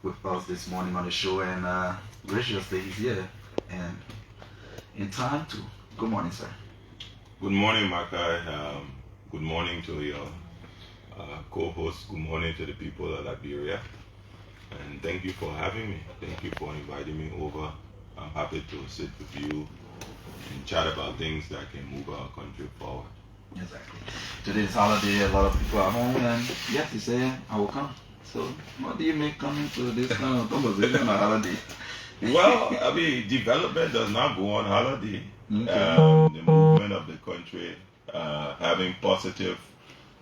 with us this morning on the show, and graciously he's here and in time too. Good morning, sir. Good morning, Makai. Good morning to your co-host. Good morning to the people of Liberia. And thank you for having me. Thank you for inviting me over. I'm happy to sit with you and chat about things that can move our country forward. Exactly. Today's holiday, a lot of people are home, and yes, he said, I will come. So, what do you make coming to this kind of conversation on holiday? Well, I mean, development does not go on holiday. Okay. The movement of the country, having positive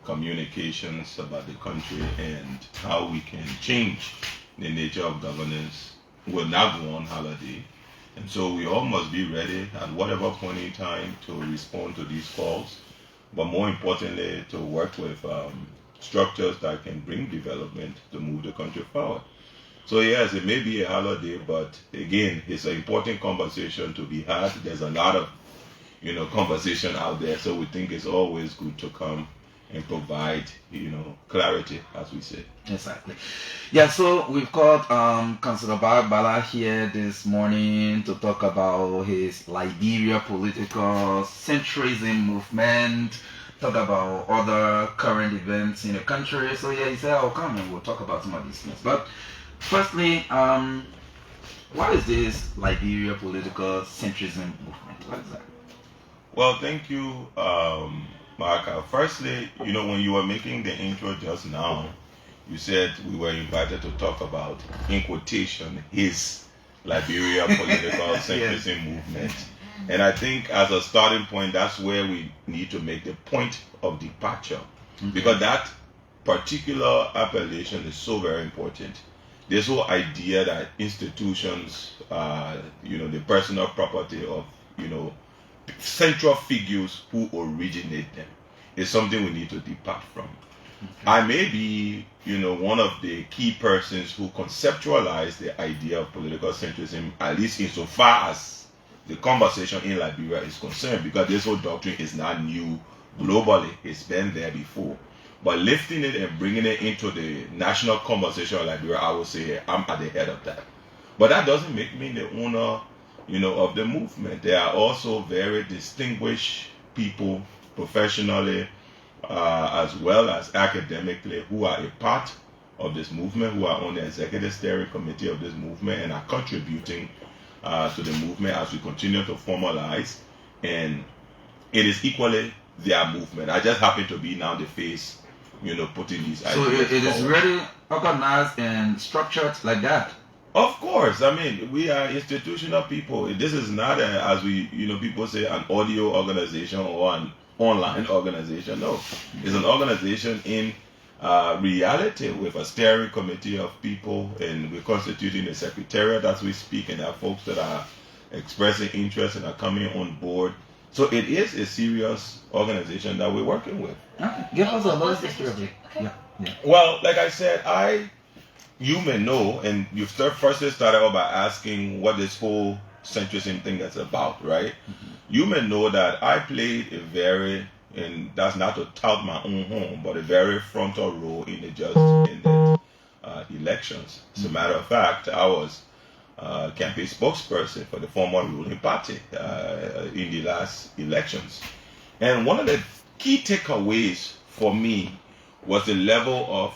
communications about the country and how we can change the nature of governance will not go on holiday. And so we all must be ready at whatever point in time to respond to these calls, but more importantly, to work with structures that can bring development to move the country forward. So yes, it may be a holiday, but again, it's an important conversation to be had. There's a lot of, conversation out there. So we think it's always good to come and provide, clarity, as we say. Exactly. Yeah, so we've got Councillor Bala here this morning to talk about his Liberia political centrism movement, talk about other current events in the country. So yeah, he said I'll come and we'll talk about some of these things. But firstly, what is this Liberia political centrism movement? What is that? Well, thank you, Mark. Firstly, when you were making the intro just now, you said we were invited to talk about, in quotation, his Liberia political centrism movement. And I think as a starting point, that's where we need to make the point of departure. Because that particular appellation is so very important. This whole idea that institutions, the personal property of, central figures who originate them is something we need to depart from. Okay. I may be, one of the key persons who conceptualized the idea of political centrism, at least insofar as the conversation in Liberia is concerned, because this whole doctrine is not new globally. It's been there before. But lifting it and bringing it into the national conversation of Liberia, I would say I'm at the head of that. But that doesn't make me the owner, of the movement. There are also very distinguished people professionally as well as academically who are a part of this movement, who are on the executive steering committee of this movement and are contributing to the movement as we continue to formalize. And it is equally their movement. I just happen to be now the face, putting these ideas So it is forward. really organized and structured like that? Of course. I mean, we are institutional people. This is not, as we, people say, an audio organization or an online organization. No, it's an organization in reality with a steering committee of people, and we're constituting a secretariat as we speak, and there are folks that are expressing interest and are coming on board. So it is a serious organization that we're working with. Okay. Give us a little history of it. Yeah. Well, like I said, you may know, and you first started out by asking what this whole centrism thing is about, right? Mm-hmm. You may know that I played a very, and that's not to tout my own home, but a very frontal role in the just ended elections. As a matter of fact, I was campaign spokesperson for the former ruling party in the last elections. And one of the key takeaways for me was the level of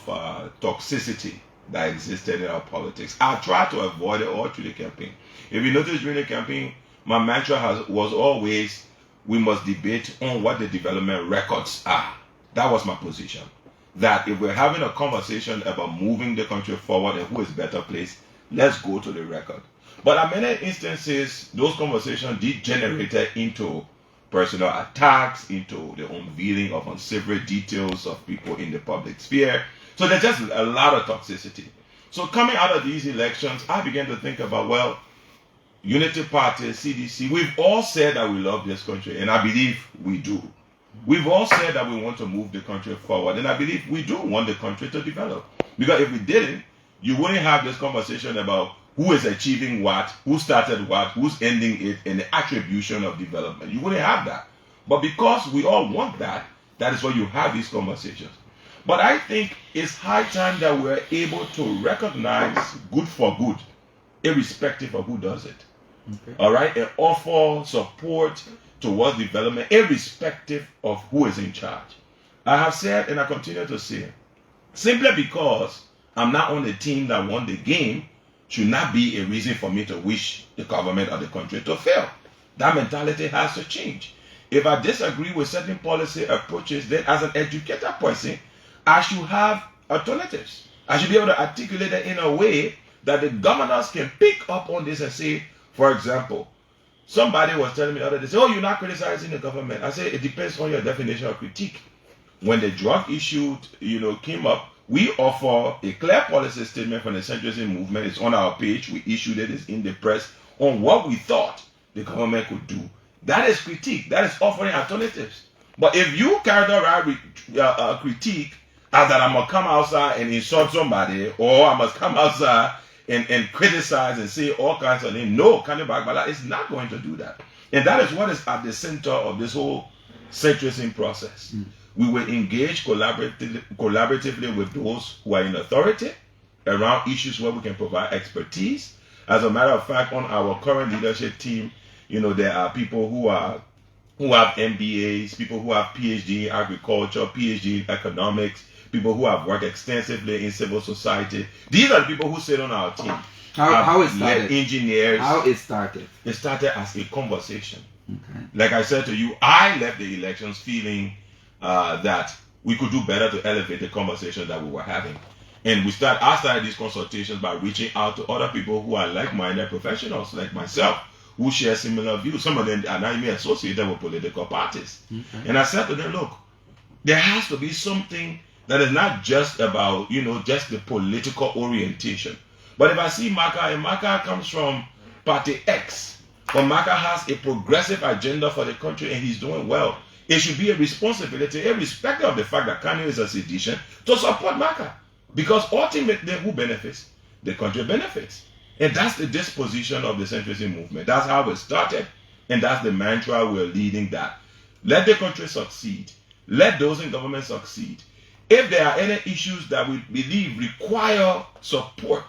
toxicity that existed in our politics. I tried to avoid it all through the campaign. If you notice during the campaign, my mantra was always, we must debate on what the development records are. That was my position. That if we're having a conversation about moving the country forward and who is better placed, let's go to the record. But in many instances, those conversations degenerated into personal attacks, into the unveiling of unsavory details of people in the public sphere. So there's just a lot of toxicity. So coming out of these elections, I began to think about, well, Unity Party, CDC, we've all said that we love this country, and I believe we do. We've all said that we want to move the country forward, and I believe we do want the country to develop. Because if we didn't, you wouldn't have this conversation about who is achieving what, who started what, who's ending it, and the attribution of development. You wouldn't have that. But because we all want that, that is why you have these conversations. But I think it's high time that we're able to recognize good for good, irrespective of who does it. Okay. All right, and offer support towards development, irrespective of who is in charge. I have said, and I continue to say, simply because I'm not on the team that won the game should not be a reason for me to wish the government or the country to fail. That mentality has to change. If I disagree with certain policy approaches, then as an educated person, I should have alternatives. I should be able to articulate it in a way that the governors can pick up on this and say, for example, somebody was telling me the other day, oh, you're not criticizing the government. I say, it depends on your definition of critique. When the drug issue, came up, we offer a clear policy statement from the centrism movement. It's on our page. We issued it. It's in the press on what we thought the government could do. That is critique. That is offering alternatives. But if you carry out critique as that I'm going to come outside and insult somebody, or I must come outside and criticize and say all kinds of things, no, Kangar-Lawrence is not going to do that. And that is what is at the center of this whole centrism process. We will engage collaboratively with those who are in authority around issues where we can provide expertise. As a matter of fact, on our current leadership team, there are people who have MBAs, people who have PhD in agriculture, PhD in economics, people who have worked extensively in civil society. These are the people who sit on our team. How it started? Engineers. How it started? It started as a conversation. Okay. Like I said to you, I left the elections feeling that we could do better to elevate the conversation that we were having. And I started these consultations by reaching out to other people who are like-minded professionals like myself, who share similar views. Some of them are not even associated with political parties. Okay. And I said to them, look, there has to be something that is not just about, just the political orientation. But if I see Maka, and Maka comes from Party X, but Maka has a progressive agenda for the country and he's doing well, it should be a responsibility, irrespective of the fact that Kanye is a sedition, to support Maka. Because ultimately, who benefits? The country benefits. And that's the disposition of the centrism movement. That's how it started. And that's the mantra we're leading, that let the country succeed. Let those in government succeed. If there are any issues that we believe require support,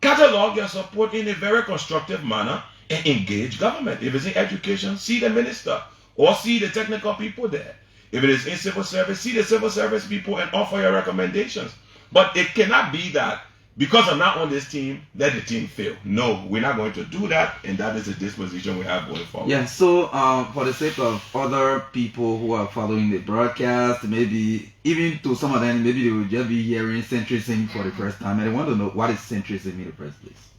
catalog your support in a very constructive manner and engage government. If it's in education, see the minister or see the technical people there. If it is in civil service, see the civil service people and offer your recommendations. But it cannot be that because I'm not on this team, let the team fail. No, we're not going to do that, and that is the disposition we have going forward. Yeah, so for the sake of other people who are following the broadcast, maybe even to some of them, maybe they will just be hearing centrism for the first time, and they want to know what is centrism in the first place.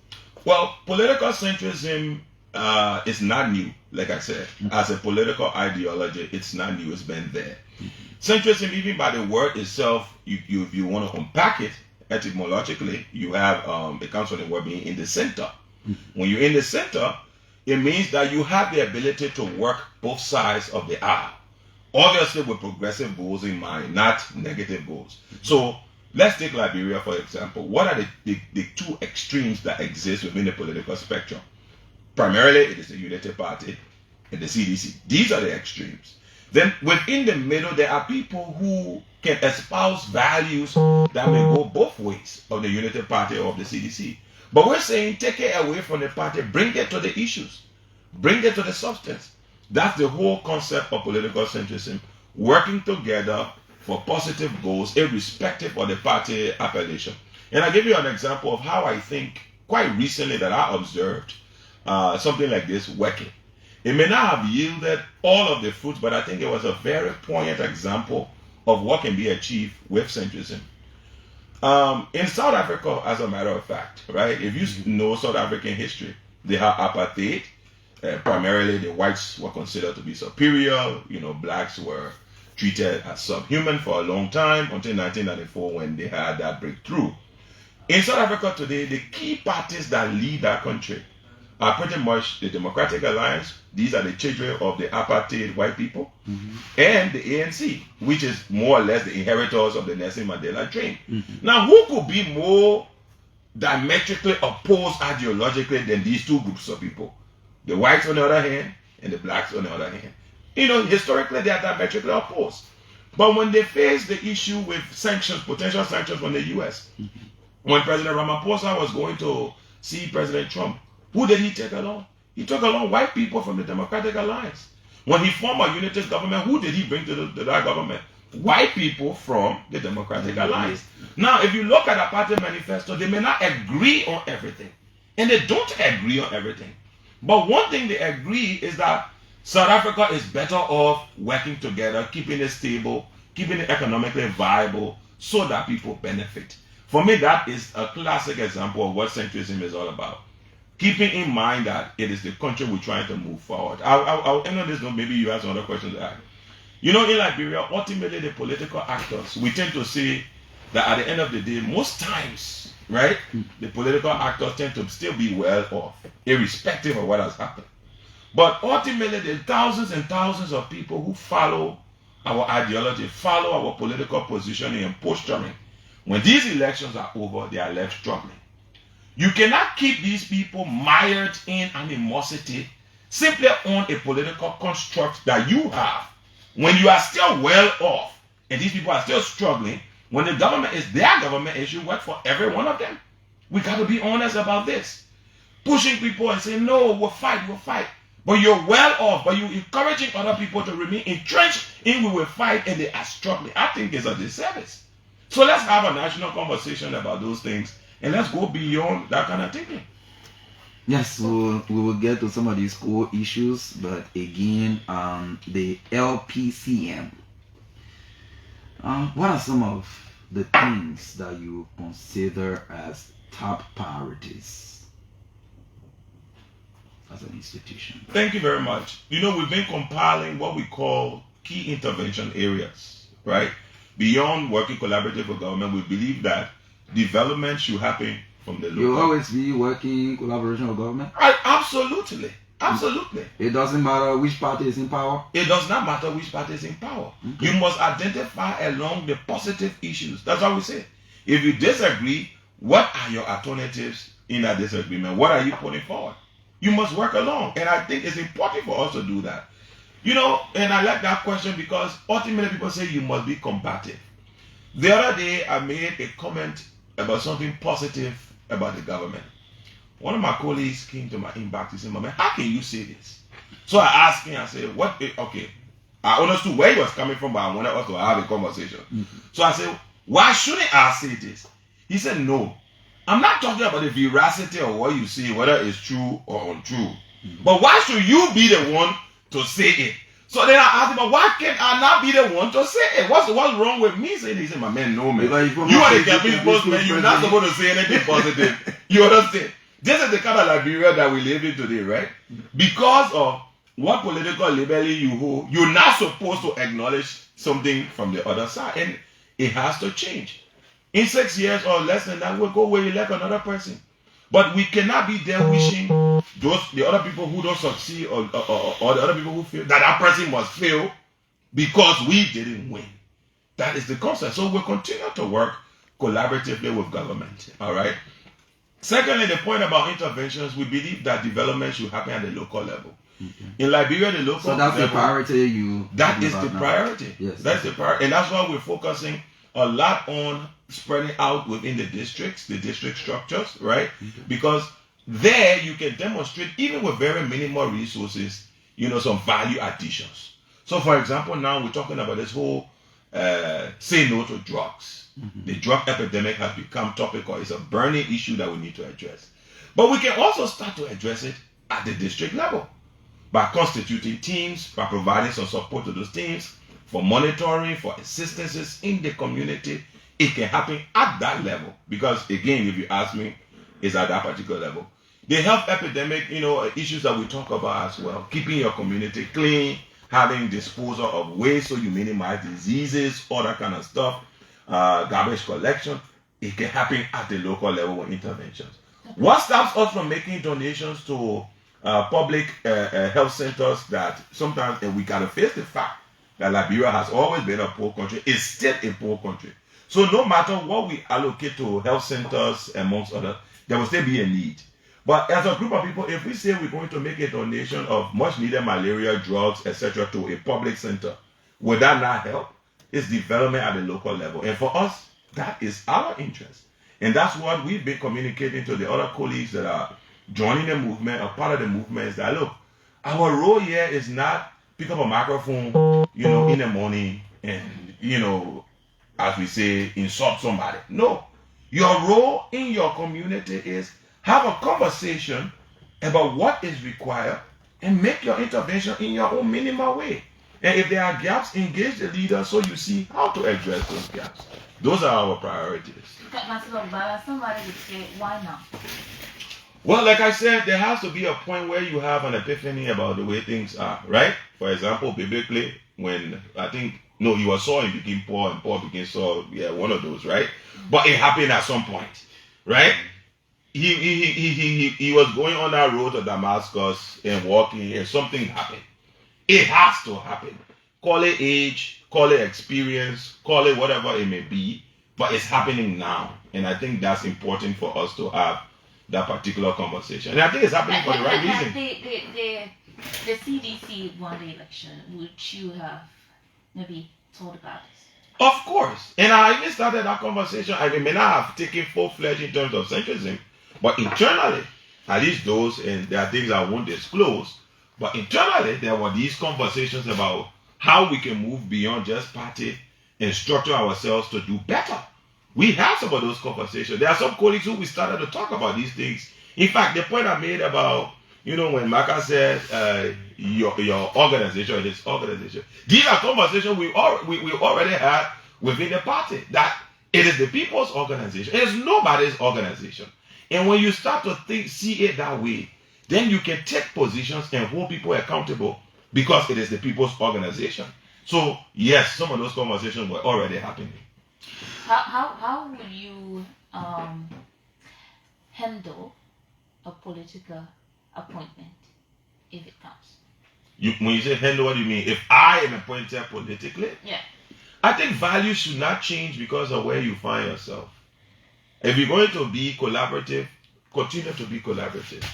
Well, political centrism is not new, like I said. As a political ideology, it's not new, it's been there. Centrism, even by the word itself, if you want to unpack it, etymologically, you have it comes from the word being in the center. When you're in the center, it means that you have the ability to work both sides of the aisle. Obviously with progressive goals in mind, not negative goals. So let's take Liberia, for example. What are the two extremes that exist within the political spectrum? Primarily, it is the Unity Party and the CDC. These are the extremes. Then within the middle, there are people who can espouse values that may go both ways of the Unity Party or of the CDC. But we're saying take it away from the party, bring it to the issues, bring it to the substance. That's the whole concept of political centrism, working together for positive goals, irrespective of the party appellation. And I'll give you an example of how I think quite recently that I observed something like this working. It may not have yielded all of the fruits, but I think it was a very poignant example of what can be achieved with centrism. In South Africa, as a matter of fact, right, if you know South African history, they have apartheid. Primarily, the whites were considered to be superior. Blacks were treated as subhuman for a long time until 1994 when they had that breakthrough. In South Africa today, the key parties that lead that country are pretty much the Democratic Alliance. These are the children of the apartheid white people, and the ANC, which is more or less the inheritors of the Nelson Mandela dream. Now, who could be more diametrically opposed ideologically than these two groups of people? The whites on the other hand, and the blacks on the other hand. Historically, they are diametrically opposed. But when they face the issue with sanctions, potential sanctions from the US, when President Ramaphosa was going to see President Trump, who did he take along? He took along white people from the Democratic Alliance. When he formed a unitary government, who did he bring to that government? White people from the Democratic Alliance. Now, if you look at the party manifesto, they may not agree on everything. And they don't agree on everything. But one thing they agree is that South Africa is better off working together, keeping it stable, keeping it economically viable, so that people benefit. For me, that is a classic example of what centrism is all about. Keeping in mind that it is the country we're trying to move forward. I'll end on this note. Maybe you have some other questions to ask. You know, in Liberia, ultimately the political actors, we tend to say that at the end of the day, most times, right, the political actors tend to still be well off, irrespective of what has happened. But ultimately, the thousands and thousands of people who follow our ideology, follow our political positioning and posturing, when these elections are over, they are left struggling. You cannot keep these people mired in animosity simply on a political construct that you have. When you are still well off and these people are still struggling, when the government is their government, it should work for every one of them. We got to be honest about this. Pushing people and saying, no, we'll fight. But you're well off, but you're encouraging other people to remain entrenched in we will fight and they are struggling. I think it's a disservice. So let's have a national conversation about those things and let's go beyond that kind of thinking. Yes, we will get to some of these core issues, but again, the LPCM. What are some of the things that you consider as top priorities as an institution? Thank you very much. You know, we've been compiling what we call key intervention areas, right? Beyond working collaborative with government, we believe that development should happen from the local. You always be working in collaboration with government? Absolutely. Absolutely. It doesn't matter which party is in power? It does not matter which party is in power. Okay. You must identify along the positive issues. That's what we say. If you disagree, what are your alternatives in that disagreement? What are you putting forward? You must work along. And I think it's important for us to do that. You know, and I like that question because ultimately people say you must be combative. The other day I made a comment about something positive about the government. One of my colleagues came to my inbox and said, "Man, how can you say this?" So I asked him, I said, "What? Okay." I understood where he was coming from, but I wanted us to have a conversation. Mm-hmm. So I said, "Why shouldn't I say this?" He said, "No. I'm not talking about the veracity of what you say, whether it's true or untrue. Mm-hmm. But why should you be the one to say it?" So then I asked him, "But why can't I not be the one to say it? What's wrong with me saying it?" He said, "My man, no, man. You are the campaign spokesman. You're not supposed to say anything positive." You understand? This is the kind of Liberia that we live in today, right? Because of what political labeling you hold, you're not supposed to acknowledge something from the other side. And it has to change. In 6 years or less than that, we'll go where you elect another person. But we cannot be there wishing the other people who don't succeed or the other people who fail, that person must fail because we didn't win. That is the concept. So we'll continue to work collaboratively with government. All right. Secondly, the point about interventions, we believe that development should happen at the local level. Okay. In Liberia, the local level. So that's level, the priority that is the priority. Yes. That's the priority. And that's why we're focusing a lot on spreading out within the districts, the district structures, right? Okay. Because there you can demonstrate, even with very minimal resources, some value additions. So for example, now we're talking about this whole say no to drugs. Mm-hmm. The drug epidemic has become topical. It's a burning issue that we need to address. But we can also start to address it at the district level by constituting teams, by providing some support to those teams for monitoring, for assistances in the community. It can happen at that level because, again, if you ask me, it's at that particular level. The health epidemic, issues that we talk about as well, keeping your community clean, having disposal of waste so you minimize diseases, all that kind of stuff. Garbage collection, it can happen at the local level with interventions. What stops us from making donations to public health centers that sometimes we got to face the fact that Liberia has always been a poor country, is still a poor country. So no matter what we allocate to health centers, amongst others, there will still be a need. But as a group of people, if we say we're going to make a donation of much needed malaria drugs, etc., to a public center, would that not help? is development at the local level. And for us, that is our interest. And that's what we've been communicating to the other colleagues that are joining the movement, or part of the movement, is that, look, our role here is not pick up a microphone, in the morning and, as we say, insult somebody. No. Your role in your community is have a conversation about what is required and make your intervention in your own minimal way. And if there are gaps, engage the leader so you see how to address those gaps. Those are our priorities. Somebody would say, why not? Well, like I said, there has to be a point where you have an epiphany about the way things are, right? For example, biblically, when he was Saul and became Paul, and Paul became Saul, one of those, right? But it happened at some point, right? He was going on that road to Damascus and walking, and something happened. It has to happen. Call it age, call it experience, call it whatever it may be, but it's happening now. And I think that's important for us to have that particular conversation. And I think it's happening for the right reason. The CDC won the election. Would you have maybe told about this? Of course. And I even started that conversation. I may not have taken full-fledged in terms of centrism, but internally, at least those, and there are things I won't disclose, but internally, there were these conversations about how we can move beyond just party and structure ourselves to do better. We have some of those conversations. There are some colleagues who we started to talk about these things. In fact, the point I made about, when Maka said your organization or this organization, these are conversations we already had within the party, that it is the people's organization. It is nobody's organization. And when you start to see it that way, then you can take positions and hold people accountable because it is the people's organization. So, yes, some of those conversations were already happening. How will you handle a political appointment if it comes? When you say handle, what do you mean? If I am appointed politically? Yeah. I think values should not change because of where you find yourself. If you're going to be collaborative, continue to be collaborative.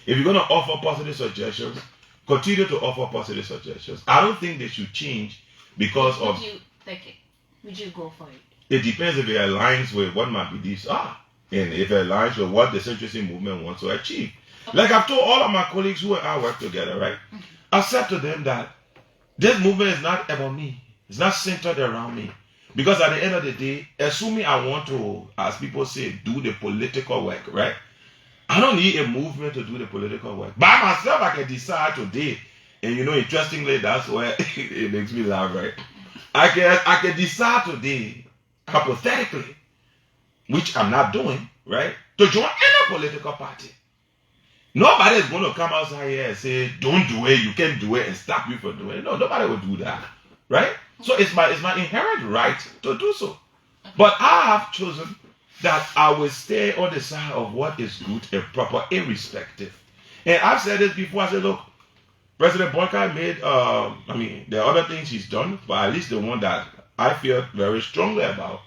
If you're going to offer positive suggestions, continue to offer positive suggestions. I don't think they should change because Would you take it? Would you go for it? It depends if it aligns with what my beliefs are, and if it aligns with what the centrist movement wants to achieve. Okay. Like I've told all of my colleagues who and I work together, right? Okay. I've said to them that this movement is not about me. It's not centered around me. Because at the end of the day, assuming I want to, as people say, do the political work, right? I don't need a movement to do the political work. By myself, I can decide today. And interestingly, that's where it makes me laugh, right? I can decide today, hypothetically, which I'm not doing, right? To join any political party. Nobody is going to come outside here and say, don't do it, you can't do it, and stop you from doing it. No, nobody will do that, right? So it's my inherent right to do so. But I have chosen that I will stay on the side of what is good and proper, irrespective. And I've said this before. I said, look, President Boyka made, there are other things he's done, but at least the one that I feel very strongly about,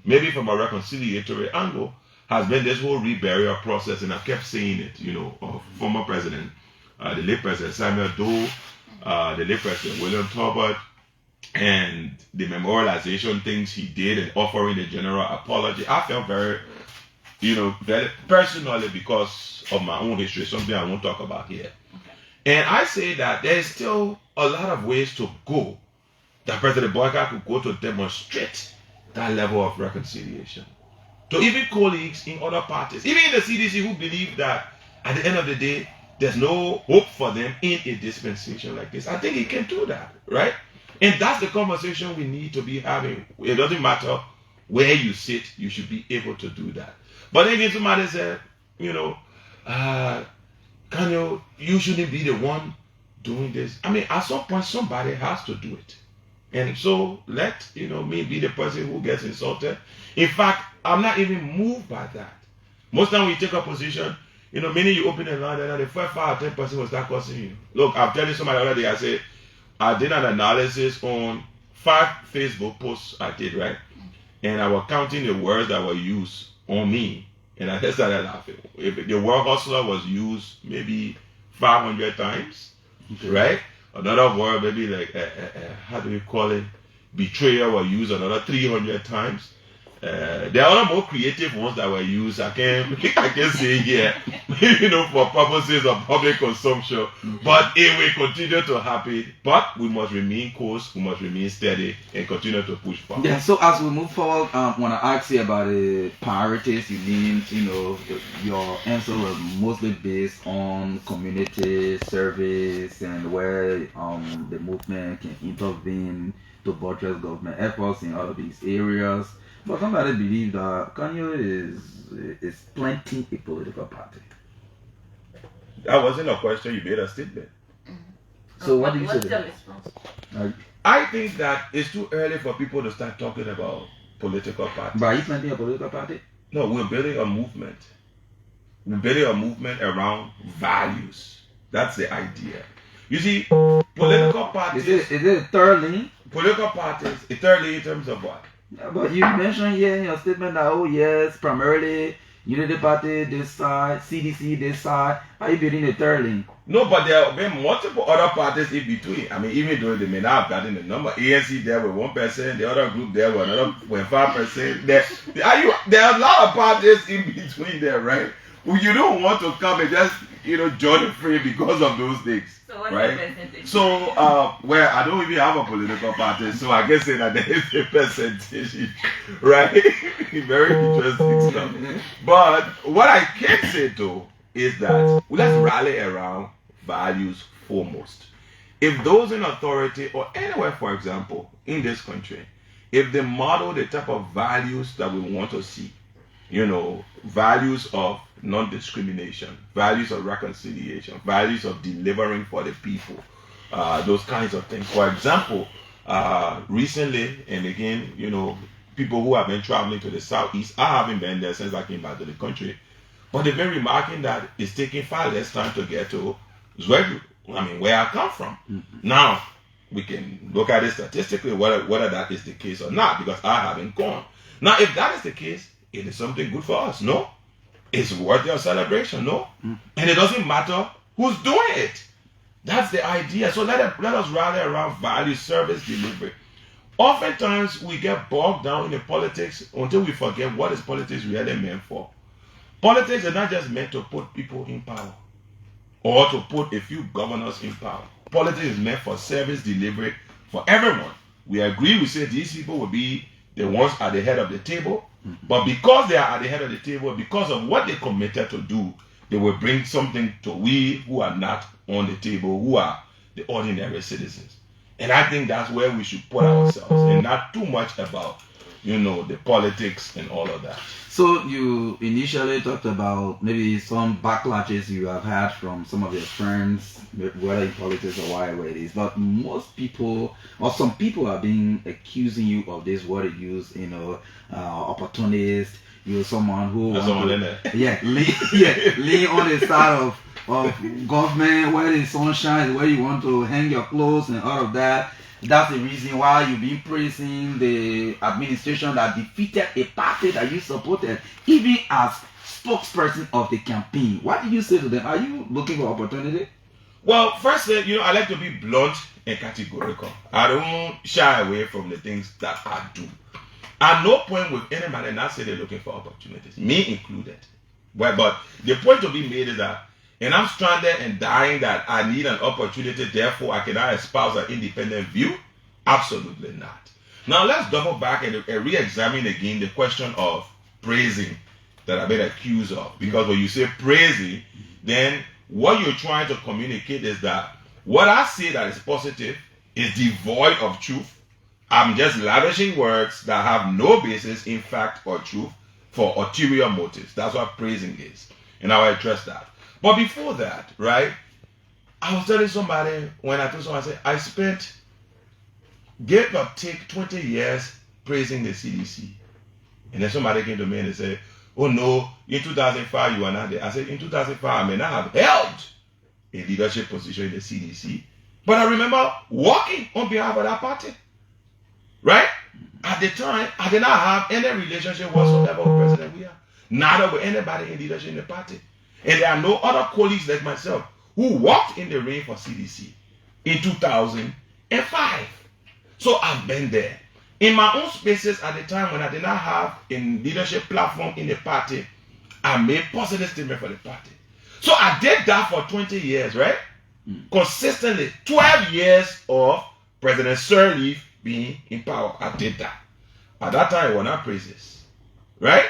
maybe from a reconciliatory angle, has been this whole reburial process. And I kept saying it, former president, the late President Samuel Doe, the late President William Talbot, and the memorialization things he did and offering the general apology. I felt very personally, because of my own history, something I won't talk about here. Okay. And I say that there is still a lot of ways to go that President Boyka could go to demonstrate that level of reconciliation. To even colleagues in other parties, even in the CDC, who believe that at the end of the day, there's no hope for them in a dispensation like this. I think he can do that, right? And that's the conversation we need to be having. It doesn't matter where you sit, you should be able to do that. But then if somebody said, you shouldn't be the one doing this. At some point, somebody has to do it. And so let, me be the person who gets insulted. In fact, I'm not even moved by that. Most time when you take a position, meaning you open a line and the first 5 or 10% will start cursing you. Look, I'm telling somebody the other day, I said, I did an analysis on 5 Facebook posts I did, right? And I was counting the words that were used on me. And I just started laughing. If the word hustler was used maybe 500 times, right? Another word, maybe like, how do we call it? betrayal were used another 300 times. There are other more creative ones that were used. I can say here, for purposes of public consumption. But it will continue to happen. But we must remain course, we must remain steady, and continue to push forward. Yeah. So as we move forward, when I ask you about the priorities, you mean, your answer was mostly based on community service and where the movement can intervene to buttress government efforts in all of these areas. But somebody believes that Kanye is planting a political party. That wasn't a question, you made a statement. So what do you say? What's your response? I think that it's too early for people to start talking about political parties. But are you planting a political party? No, we're building a movement. We're building a movement around values. That's the idea. You see, political parties... Is it a third lane? Political parties, a third lane in terms of what? Yeah, but you mentioned here in your statement that, oh yes, primarily Unity Party this side, CDC this side. Are you building a third lane? No, but there have been multiple other parties in between. I mean, even though they may not have gotten the number, ANC there with 1%, the other group there with another 5%. There are a lot of parties in between there, right? Well, you don't want to come and just, join the fray because of those things. So what's right? the percentage? So, I don't even have a political party, so I can say that there is a percentage, right? Very interesting stuff. But what I can say though is that let's rally around values foremost. If those in authority or anywhere, for example, in this country, if they model the type of values that we want to see, values of non-discrimination, values of reconciliation, values of delivering for the people, those kinds of things. For example, recently, and again, people who have been traveling to the southeast, I haven't been there since I came back to the country, but they've been remarking that it's taking far less time to get to Zwegu, where I come from. Now, we can look at it statistically, whether that is the case or not, because I haven't gone. Now, if that is the case, it is something good for us, no? It's worthy of celebration, no? And it doesn't matter who's doing it. That's the idea. So let us rally around value, service, delivery. Oftentimes, we get bogged down in the politics until we forget what is politics really meant for. Politics is not just meant to put people in power or to put a few governors in power. Politics is meant for service delivery for everyone. We agree, we say these people will be the ones at the head of the table. But because they are at the head of the table, because of what they committed to do, they will bring something to we who are not on the table, who are the ordinary citizens. And I think that's where we should put ourselves, and not too much about, the politics and all of that. So you initially talked about maybe some backlashes you have had from some of your friends, whether in politics or whatever it is. But most people, or some people, have been accusing you of this, what it use, opportunist. You're someone who lean on the side of government, where the sun shines, where you want to hang your clothes and all of that. That's the reason why you've been praising the administration that defeated a party that you supported, even as spokesperson of the campaign. What do you say to them? Are you looking for opportunity? Well, first, I like to be blunt and categorical. I don't shy away from the things that I do. At no point will anybody not say they're looking for opportunities, me included. But the point to be made is that, and I'm stranded and dying that I need an opportunity, therefore I cannot espouse an independent view? Absolutely not. Now let's double back and re-examine again the question of praising that I've been accused of. Because when you say praising, then what you're trying to communicate is that what I say that is positive is devoid of truth. I'm just lavishing words that have no basis in fact or truth for ulterior motives. That's what praising is. And I'll address that. But before that, right, I was telling somebody, when I told someone, I said, I spent, give or take 20 years praising the CDC. And then somebody came to me and they said, oh no, in 2005 you were not there. I said, in 2005 I may not have held a leadership position in the CDC, but I remember working on behalf of that party. Right? At the time, I did not have any relationship whatsoever with President Weah. Neither with anybody in leadership in the party. And there are no other colleagues like myself who walked in the ring for CDC in 2005. So I've been there. In my own spaces at the time when I did not have a leadership platform in the party, I made positive statement for the party. So I did that for 20 years, right? Consistently. 12 years of President Sirleaf being in power. I did that. At that time, I won our praises. Right?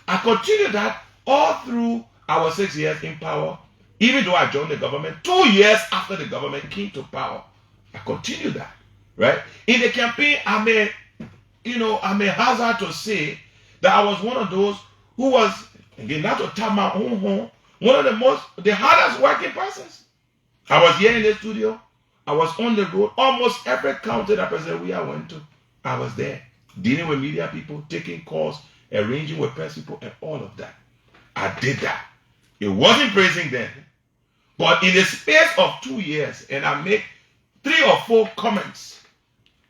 I continued that all through our 6 years in power. Even though I joined the government, 2 years after the government came to power, I continued that. Right? In the campaign, I'm a hazard to say that I was one of those who was, again, not to tap my own home, one of the hardest working persons. I was here in the studio. I was on the road. Almost every county that President Weah went to, I was there. Dealing with media people, taking calls, arranging with press people, and all of that. I did that. It wasn't praising then. But in the space of 2 years, and I make 3 or 4 comments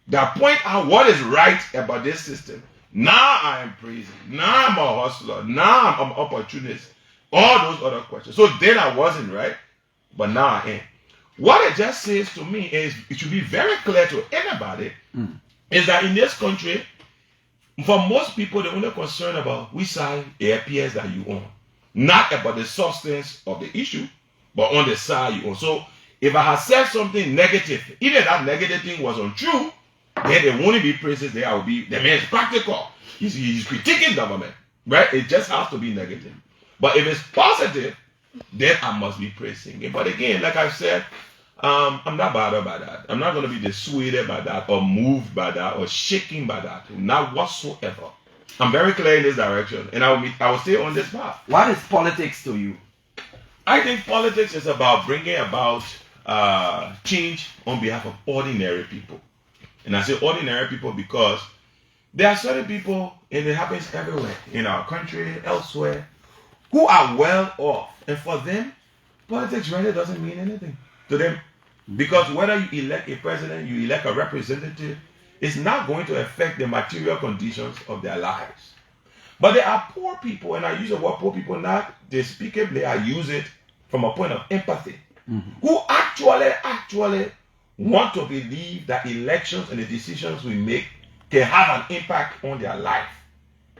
that point out what is right about this system. Now I am praising. Now I'm a hustler. Now I'm an opportunist. All those other questions. So then I wasn't, right? But now I am. What it just says to me is, it should be very clear to anybody, is that in this country, for most people, they're only concerned about which side it appears that you own. Not about the substance of the issue, but on the side you own. So if I had said something negative, even if that negative thing was untrue, then there won't be praises there. I will be, the man is practical. He's critiquing government, right? It just has to be negative. But if it's positive, then I must be praising it. But again, like I said, I'm not bothered by that. I'm not going to be dissuaded by that, or moved by that, or shaken by that. Not whatsoever. I'm very clear in this direction, and I will stay on this path. What is politics to you? I think politics is about bringing about change on behalf of ordinary people. And I say ordinary people because there are certain people, and it happens everywhere, in our country, elsewhere, who are well off. And for them, politics really doesn't mean anything to them. Because whether you elect a president, you elect a representative, it's not going to affect the material conditions of their lives. But there are poor people, and I use the word poor people not despicably, I use it from a point of empathy, who actually want to believe that elections and the decisions we make can have an impact on their life.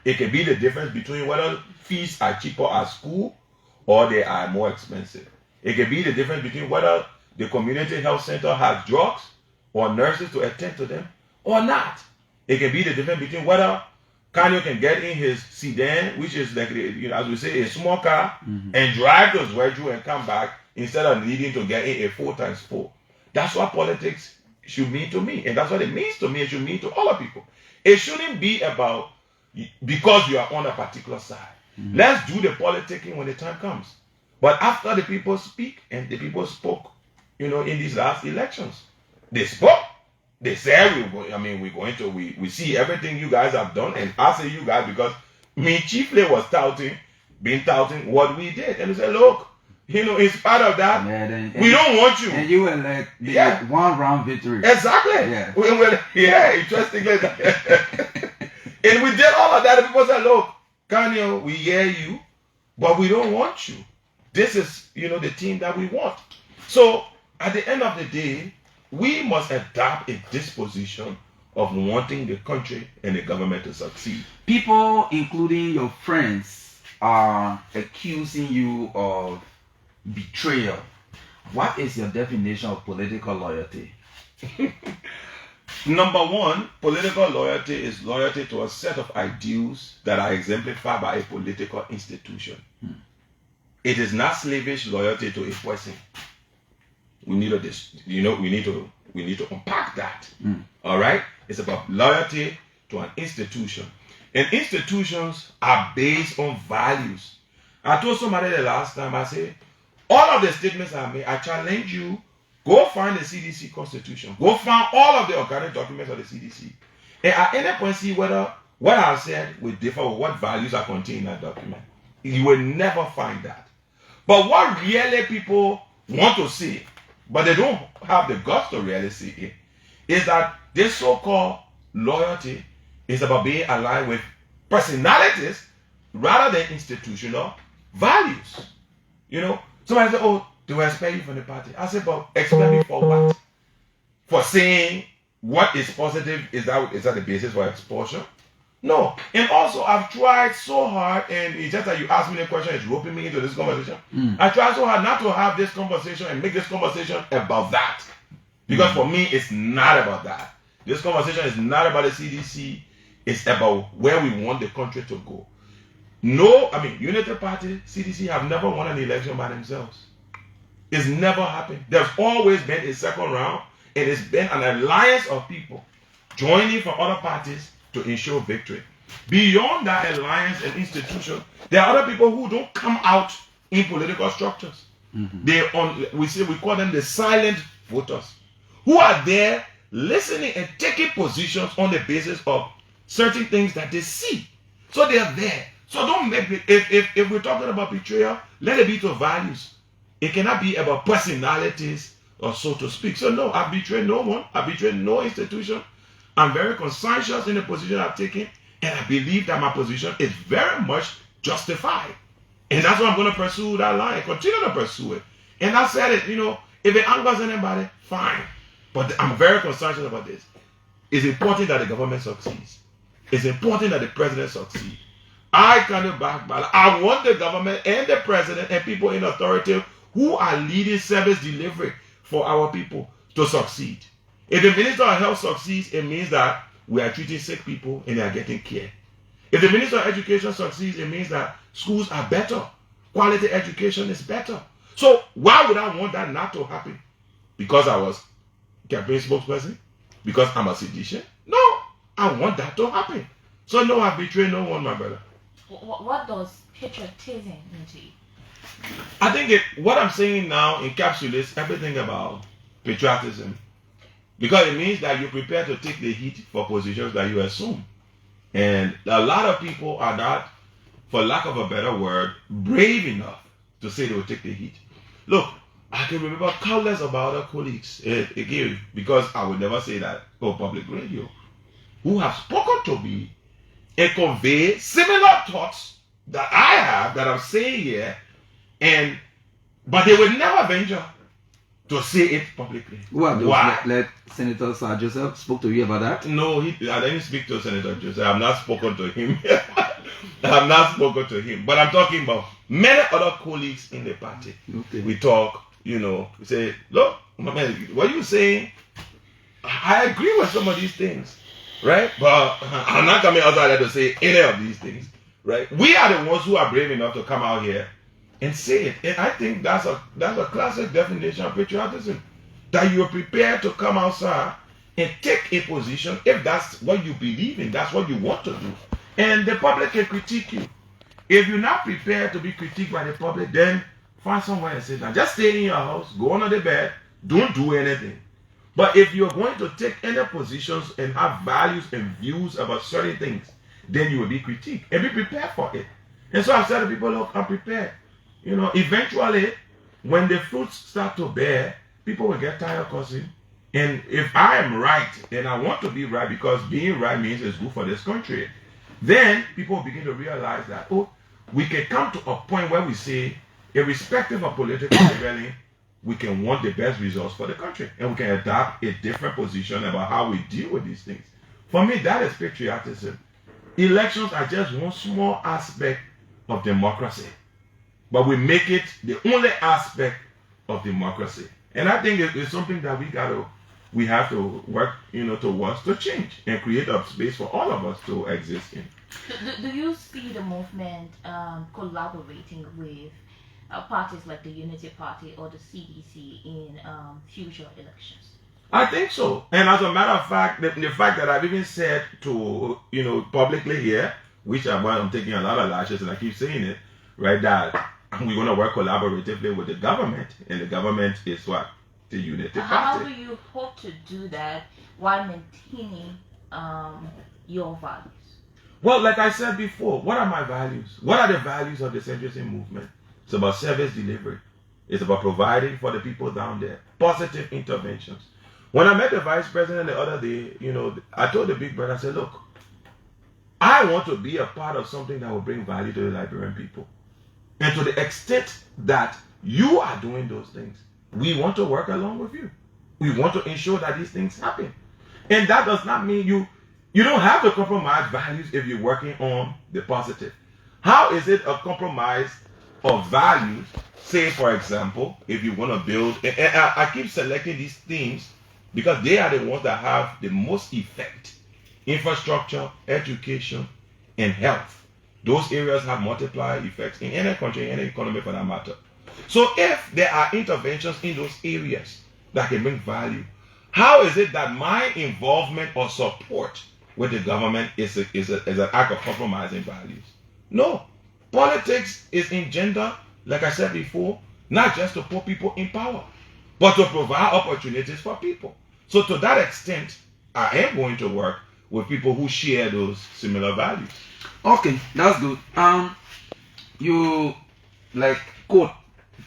It can be the difference between whether fees are cheaper at school or they are more expensive. It can be the difference between whether the community health center has drugs or nurses to attend to them or not. It can be the difference between whether Kanye can get in his sedan, which is like, as we say, a small car, and drive to Zwedru and come back instead of needing to get in a 4x4. That's what politics should mean to me. And that's what it means to me. It should mean to other people. It shouldn't be about because you are on a particular side. Let's do the politicking when the time comes. But after the people speak, and the people spoke, in these last elections, they spoke. They said, we see everything you guys have done. And I say you guys because me chiefly was touting what we did. And they said, look, in spite of that, we don't want you. And you were like, one round victory. Exactly. Yeah. Interestingly. And we did all of that. And people said, look, Kanye, we hear you, but we don't want you. This is, the team that we want. So, at the end of the day, we must adopt a disposition of wanting the country and the government to succeed. People, including your friends, are accusing you of betrayal. What is your definition of political loyalty? Number one, political loyalty is loyalty to a set of ideals that are exemplified by a political institution. It is not slavish loyalty to a person. We need to unpack that. All right? It's about loyalty to an institution. And institutions are based on values. I told somebody the last time, I said, all of the statements I made, I challenge you, go find the CDC constitution. Go find all of the organic documents of the CDC. And at any point see whether what I've said will differ with what values are contained in that document. You will never find that. But what really people want to see, but they don't have the guts to really see it, is that this so-called loyalty is about being aligned with personalities rather than institutional values. Somebody said, oh, they will expel you from the party. I said, but expel me for what? For saying what is positive, is that the basis for expulsion? No. And also, I've tried so hard, and it's just that you asked me the question, it's roping me into this conversation. I tried so hard not to have this conversation and make this conversation about that. Because for me, it's not about that. This conversation is not about the CDC. It's about where we want the country to go. No, I mean, Unity Party, CDC have never won an election by themselves. It's never happened. There's always been a second round, and it's been an alliance of people joining from other parties to ensure victory. Beyond that alliance and institution, there are other people who don't come out in political structures. We call them the silent voters, who are there listening and taking positions on the basis of certain things that they see. So they are there. So don't make it, if we're talking about betrayal, let it be to values. It cannot be about personalities or so to speak. So no, I betrayed no one. I betrayed no institution. I'm very conscientious in the position I've taken, and I believe that my position is very much justified. And that's why I'm going to pursue that line, continue to pursue it. And I said it, if it angers anybody, fine. But I'm very conscientious about this. It's important that the government succeeds. It's important that the president succeeds. I can't back Bala. I want the government and the president and people in authority who are leading service delivery for our people to succeed. If the Minister of Health succeeds, it means that we are treating sick people and they are getting care. If the Minister of Education succeeds, it means that schools are better. Quality education is better. So why would I want that not to happen? Because I was campaign spokesperson? Because I'm a seditious? No, I want that to happen. So no, I betray no one, my brother. What does patriotism mean to you? I think what I'm saying now encapsulates everything about patriotism. Because it means that you're prepared to take the heat for positions that you assume. And a lot of people are not, for lack of a better word, brave enough to say they will take the heat. Look, I can remember countless of my other colleagues, again, because I would never say that on public radio, who have spoken to me and convey similar thoughts that I have, that I'm saying here, but they would never venture to say it publicly. Why? Let Senator Sir Joseph spoke to you about that? No, I didn't speak to Senator Joseph. I've not spoken to him. I've not spoken to him. But I'm talking about many other colleagues in the party. Okay. We talk, we say, look, man, what you saying, I agree with some of these things, right? But I'm not coming outside there to say any of these things, right? We are the ones who are brave enough to come out here and say it. And I think that's a classic definition of patriotism. That you're prepared to come outside and take a position if that's what you believe in, that's what you want to do. And the public can critique you. If you're not prepared to be critiqued by the public, then find somewhere and sit down. Just stay in your house, go under the bed, don't do anything. But if you're going to take any positions and have values and views about certain things, then you will be critiqued and be prepared for it. And so I've said to people, look, I'm prepared. Eventually, when the fruits start to bear, people will get tired of cursing. And if I am right, and I want to be right because being right means it's good for this country, then people will begin to realize that, we can come to a point where we say, irrespective of political rebellion, we can want the best results for the country. And we can adopt a different position about how we deal with these things. For me, that is patriotism. Elections are just one small aspect of democracy. But we make it the only aspect of democracy. And I think it's something that we have to work, towards to change and create a space for all of us to exist in. Do you see the movement collaborating with parties like the Unity Party or the CDC in future elections? I think so. And as a matter of fact, the fact that I've even said to, publicly here, which I'm taking a lot of lashes and I keep saying it, right, that we're going to work collaboratively with the government, and the government is what? The Unity Party. How do you hope to do that while maintaining your values? Well, like I said before, what are my values? What are the values of the centrism movement? It's about service delivery. It's about providing for the people down there. Positive interventions. When I met the vice president the other day, I told the big brother, I said, look, I want to be a part of something that will bring value to the Liberian people. And to the extent that you are doing those things, we want to work along with you. We want to ensure that these things happen. And that does not mean you don't have to compromise values if you're working on the positive. How is it a compromise of values? Say, for example, if you want to build, and I keep selecting these themes because they are the ones that have the most effect. Infrastructure, education, and health. Those areas have multiplier effects in any country, in any economy for that matter. So if there are interventions in those areas that can bring value, how is it that my involvement or support with the government is an act of compromising values? No. Politics is engendered, like I said before, not just to put people in power, but to provide opportunities for people. So to that extent, I am going to work with people who share those similar values. Okay, that's good. You like quote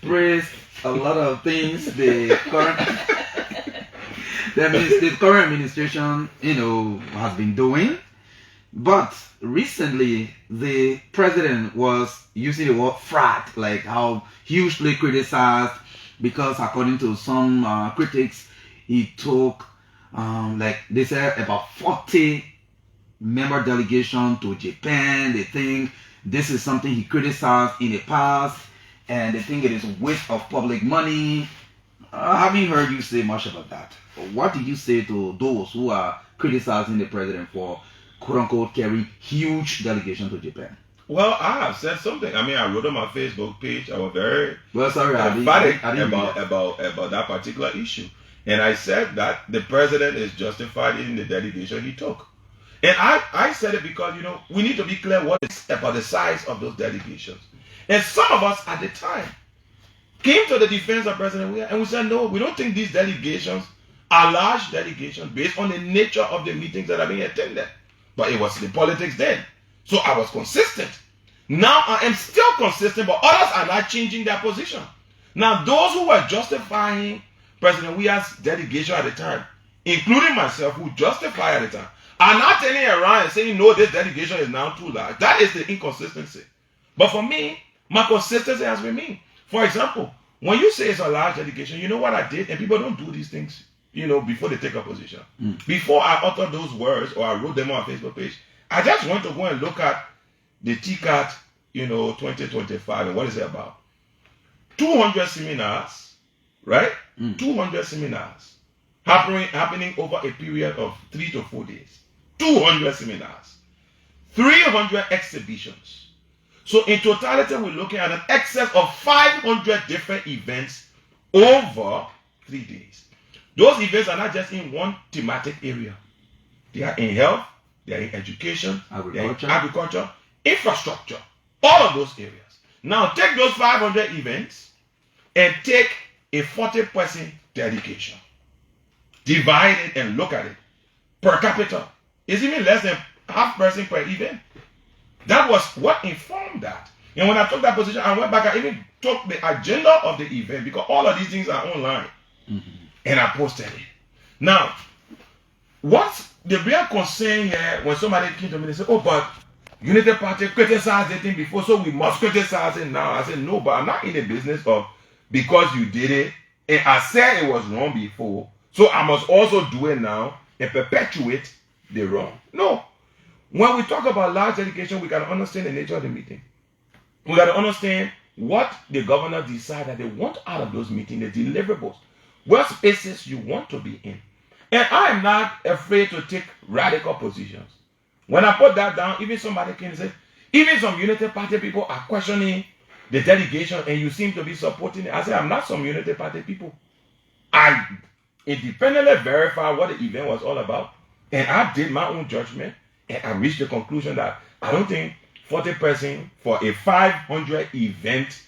praise a lot of things the current the current administration, has been doing. But recently, the president was using the word fraud, like how hugely criticized, because according to some critics, he took, like they said, about 40 member delegation to Japan. They think this is something he criticized in the past, and they think it is a waste of public money. I haven't heard you say much about that. What do you say to those who are criticizing the president for quote-unquote carry huge delegation to Japan? Well, I have said something. I mean, I wrote on my Facebook page. I was very emphatic about that particular issue. And I said that the president is justified in the delegation he took. And I said it because, we need to be clear what is about the size of those delegations. And some of us at the time came to the defense of President Weah, and we said, no, we don't think these delegations are large delegations based on the nature of the meetings that are being attended. But it was the politics then. So I was consistent. Now I am still consistent, but others are not changing their position. Now those who were justifying President Weah's delegation at the time, including myself who justified at the time, are not turning around and saying, no, this delegation is now too large. That is the inconsistency. But for me, my consistency has remained. For example, when you say it's a large delegation, you know what I did? And people don't do these things, before they take a position. Before I uttered those words or I wrote them on my Facebook page, I just want to go and look at the TCAT, 2025 and what is it about? 200 seminars, right? 200 seminars happening over a period of 3 to 4 days. 200 seminars. 300 exhibitions. So in totality, we're looking at an excess of 500 different events over 3 days. Those events are not just in one thematic area. They are in health, they are in education, agriculture, infrastructure, all of those areas. Now take those 500 events and take a 40-person delegation. Divide it and look at it. Per capita, it's even less than half person per event. That was what informed that. And when I took that position, I went back, I even took the agenda of the event because all of these things are online. And I posted it. Now, what's the real concern here when somebody came to me and said, oh, but Unity Party criticized the thing before, so we must criticize it now. I said, no, but I'm not in the business of because you did it, and I said it was wrong before, so I must also do it now and perpetuate the wrong. No. When we talk about large delegation, we got to understand the nature of the meeting. We got to understand what the governor decided that they want out of those meetings, the deliverables, what spaces you want to be in. And I am not afraid to take radical positions. When I put that down, even somebody can say, even some Unity Party people are questioning the delegation and you seem to be supporting it. I say, I'm not some Unity Party people. I independently verified what the event was all about, and I did my own judgment, and I reached the conclusion that I don't think 40% for a 500 event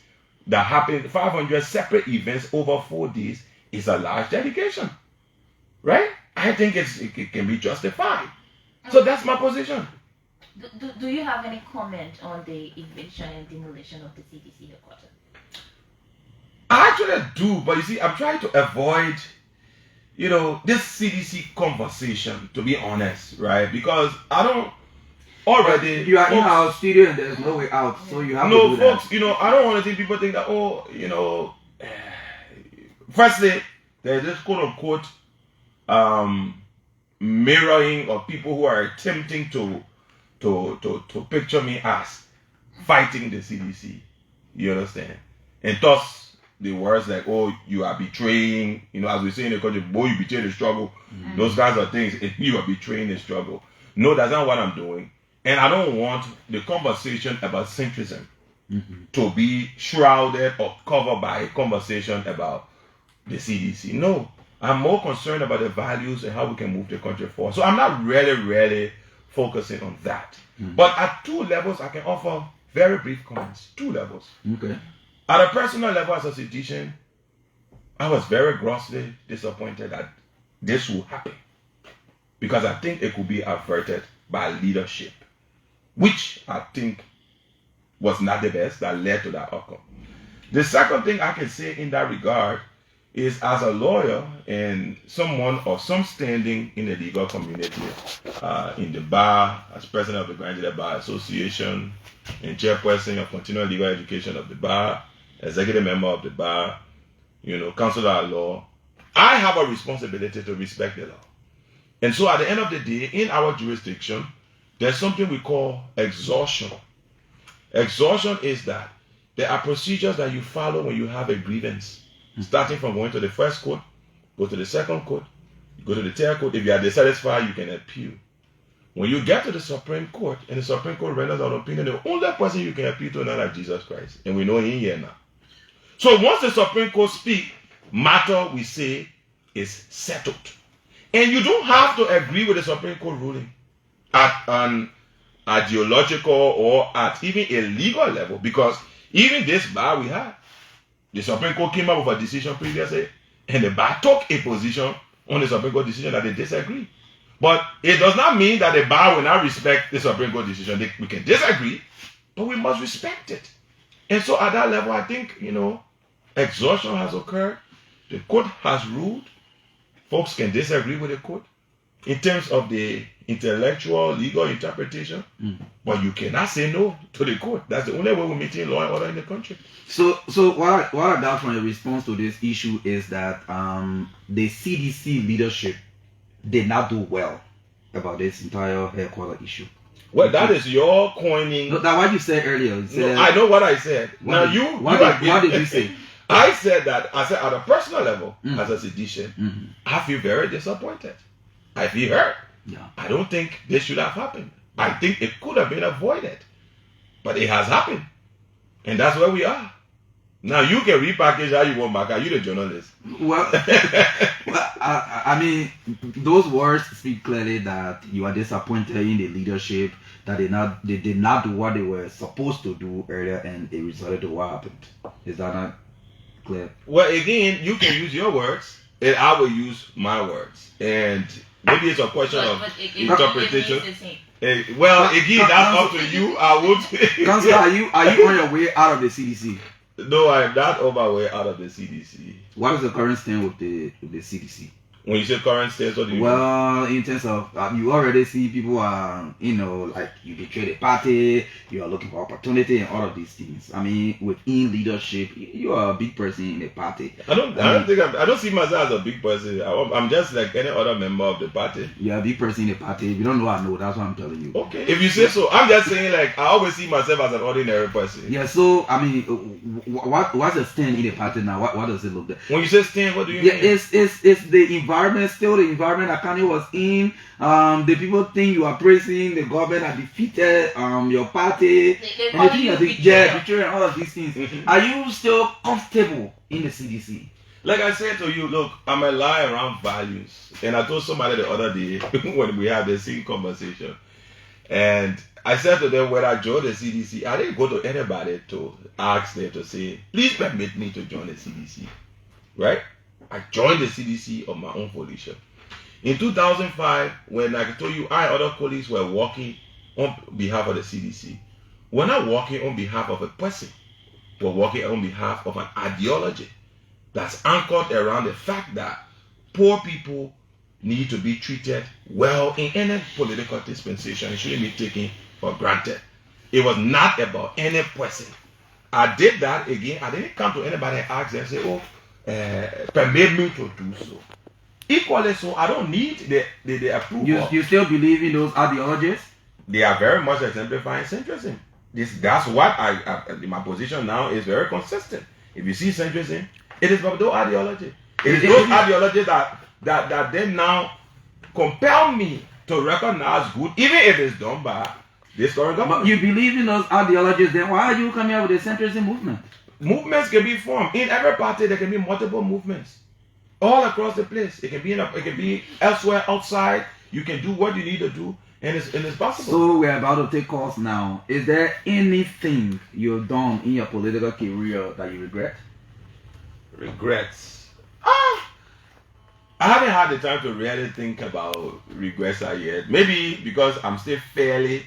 that happened, 500 separate events over 4 days is a large delegation. Right? I think it can be justified. So that's my position. Do you have any comment on the eviction and demolition of the CDC headquarters? I actually do, but you see, I'm trying to avoid, this CDC conversation, to be honest, right? Because I don't already... You are in our studio and there's no way out, so you have to do folks, that. I don't want to see people think that, firstly, there's this quote-unquote mirroring or people who are attempting to picture me as fighting the CDC. You understand? And thus the words like, oh, you are betraying, as we say in the country, boy, you betray the struggle. Those kinds of things. You are betraying the struggle. No, that's not what I'm doing. And I don't want the conversation about centrism to be shrouded or covered by a conversation about the CDC. No, I'm more concerned about the values and how we can move the country forward. So I'm not really focusing on that. But at two levels, I can offer very brief comments. Two levels. Okay. At a personal level, as a citizen, I was very grossly disappointed that this will happen, because I think it could be averted by leadership, which I think was not the best that led to that outcome. The second thing I can say in that regard is, as a lawyer and someone of some standing in the legal community, in the bar, as president of the Grand Bar Association, and chairperson of continuing legal education of the bar, executive member of the bar, counselor at law, I have a responsibility to respect the law. And so at the end of the day, in our jurisdiction, there's something we call exhaustion. Exhaustion is that there are procedures that you follow when you have a grievance. Starting from going to the first court, go to the second court, you go to the third court. If you are dissatisfied, you can appeal. When you get to the Supreme Court, and the Supreme Court renders an opinion, the only person you can appeal to is not Jesus Christ. And we know him here now. So once the Supreme Court speaks, matter we say is settled. And you don't have to agree with the Supreme Court ruling at an ideological or at even a legal level, because even this bar we had, the Supreme Court came up with a decision previously, and the bar took a position on the Supreme Court decision that they disagree. But it does not mean that the bar will not respect the Supreme Court decision. We can disagree, but we must respect it. And so at that level, I think, exhaustion has occurred. The court has ruled. Folks can disagree with the court in terms of the intellectual, legal interpretation, but you cannot say no to the court. That's the only way we maintain law and order in the country. So what I got from your response to this issue is that the CDC leadership did not do well about this entire headquarter issue. Well, that is your coining. No, that's what you said earlier. You said, no, I know what I said. What did you say? I said that, at a personal level, as a citizen, I feel very disappointed. I feel hurt. Yeah. I don't think this should have happened. I think it could have been avoided. But it has happened. And that's where we are. Now you can repackage how you want back. Are you the journalist? Well, I mean, those words speak clearly that you are disappointed in the leadership, that they did not do what they were supposed to do earlier, and it resulted to what happened. Is that not clear? Well, again, you can use your words, and I will use my words. And maybe it's a question of interpretation. Well, again, that's up to you. I would. Counselor, are you on your way out of the CDC? No, I am not on my way out of the CDC. What is the current stand with the CDC? When you say current stance, what do you mean? In terms of, you already see people are, like you betray the party, you are looking for opportunity and all of these things. I mean, within leadership, you are a big person in the party. I don't see myself as a big person. I'm just like any other member of the party. You are a big person in the party. If you don't know, I know. That's what I'm telling you. Okay. If you say so, I'm just saying, like, I always see myself as an ordinary person. Yeah. So I mean, what's the stand in the party now? What does it look like? When you say stand, what do you mean? It's the environment. Still the environment that Kanye was in. The people think you are praising the government that defeated your party. And betrayal and all of these things. Are you still comfortable in the CDC? Like I said to you, look, I'm a lie around values. And I told somebody the other day when we had the same conversation. And I said to them, when I joined the CDC, I didn't go to anybody to ask them to say, please permit me to join the CDC. Right? I joined the CDC on my own volition. In 2005, when I told you I and other colleagues were working on behalf of the CDC, we're not working on behalf of a person. We're working on behalf of an ideology that's anchored around the fact that poor people need to be treated well in any political dispensation. It shouldn't be taken for granted. It was not about any person. I did that again. I didn't come to anybody and ask them and say, permit me to do so. Equally so, I don't need the approval. You still believe in those ideologies? They are very much exemplifying centrism. That's what my position now is very consistent. If you see centrism, it is about those ideology. It is those ideologies that then now compel me to recognize good, even if it's done by this current government. But you believe in those ideologies, then why are you coming up with a centrism movement? Movements can be formed in every party. There can be multiple movements all across the place. It can be elsewhere, outside. You can do what you need to do, and it's possible. So we're about to take calls now. Is there anything you've done in your political career that you regret? Regrets. I haven't had the time to really think about regrets yet. Maybe because I'm still fairly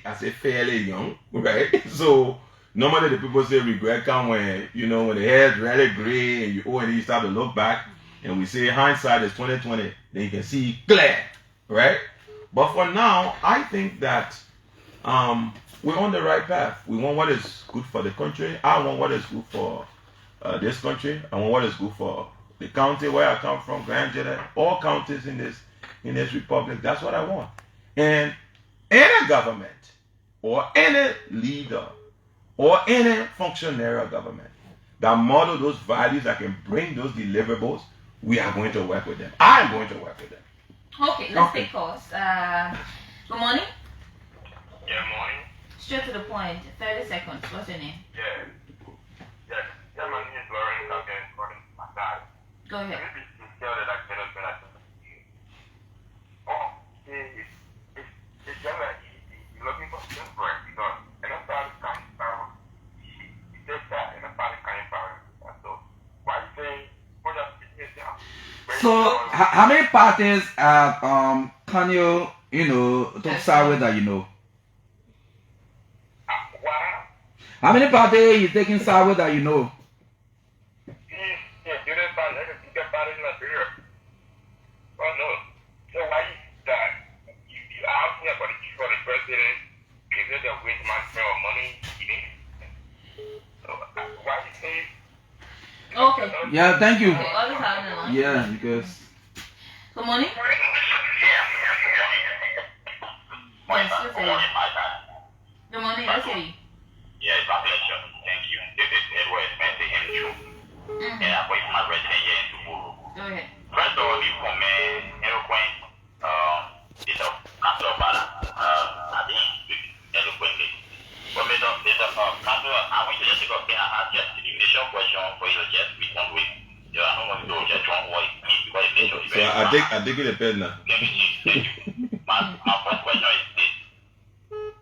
young, right? So normally the people say regret come when when the hair's really gray and you start to look back, and we say hindsight is 20/20. Then you can see clear, right? But for now, I think that we're on the right path. We want what is good for the country. I want what is good for this country. I want what is good for the county where I come from, Grand Jeddah, all counties in this republic. That's what I want. And any government or any leader or any functionary of government that model those values, that can bring those deliverables, we are going to work with them. I am going to work with them. Okay, let's take calls. Good morning. Yeah, morning. Straight to the point. 30 seconds. What's your name? Yeah. My name is Lawrence. I'm getting calling my dad. Go ahead. Maybe it's still that I cannot be like oh, it's just like he's looking for influence because anybody can power. He says that anybody can power. So why you saying what does it mean? So how many parties can you took side with that How many parties you taking side with that Okay. Yeah, thank you. Okay, all this out in the line. Yeah, because Good morning. Yes, let's hear you. Good morning. Let's hear you. Yeah, it's my pleasure. Thank you. This is Edward Mendy and True. And I wait for my resident here in tomorrow. Go ahead. First of all, this for me, eloquent, it's a council of Bala. I think eloquently. But there's a council, I want you to just go and ask just the initial question for you to just respond with. I don't want to just one word, because it makes you So I dig it a bit now. Let me see. Thank you. My first question is this.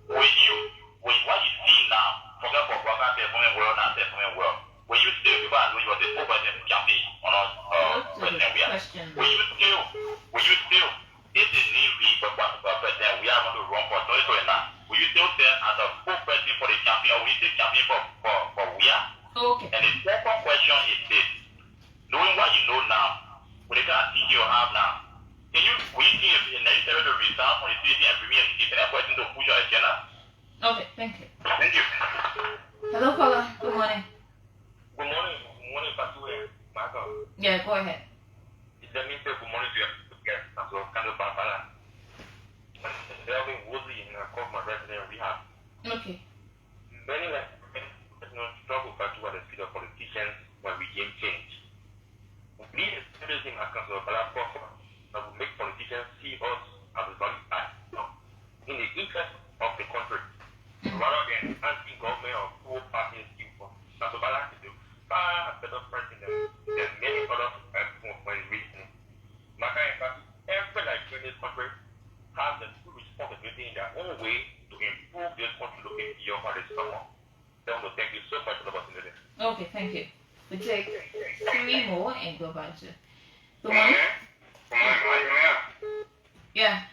With what you see now, forget for program performing well, not performing well. Will you still, because I know you are the co-president campaign on us, President we are. Will you still, this is new but President we are going to run for 2029. Will you still stand as a co-president for the campaign, or will you still campaign for we are? Okay. And the second question is this. Knowing what you know now, with the kind of thing you have now, will you think it's necessary to resign from the CDC and bring in a person to push your agenda? Okay, thank you. Thank you. Hello, caller. Good morning. Good morning. Good morning, Pastor Michael. Yeah, go ahead. Let me say good morning to your guest, Pastor Kangar-Lawrence. Delvin Woodley in my resident rehab. Okay. Many struggle to the speed of politicians when regime change. We need everything as Council that will make politicians see us as a value add in the interest of the country, rather than anti-government or poor parties people. Council Bala is a far better person than many other when reaching. Maka, in fact, every Nigerian in this country has the full responsibility in their own way to improve this country looking beyond what is someone. Thank you so much for the opportunity. Okay, thank you. We take 3 more and go back to. Good morning. Yeah.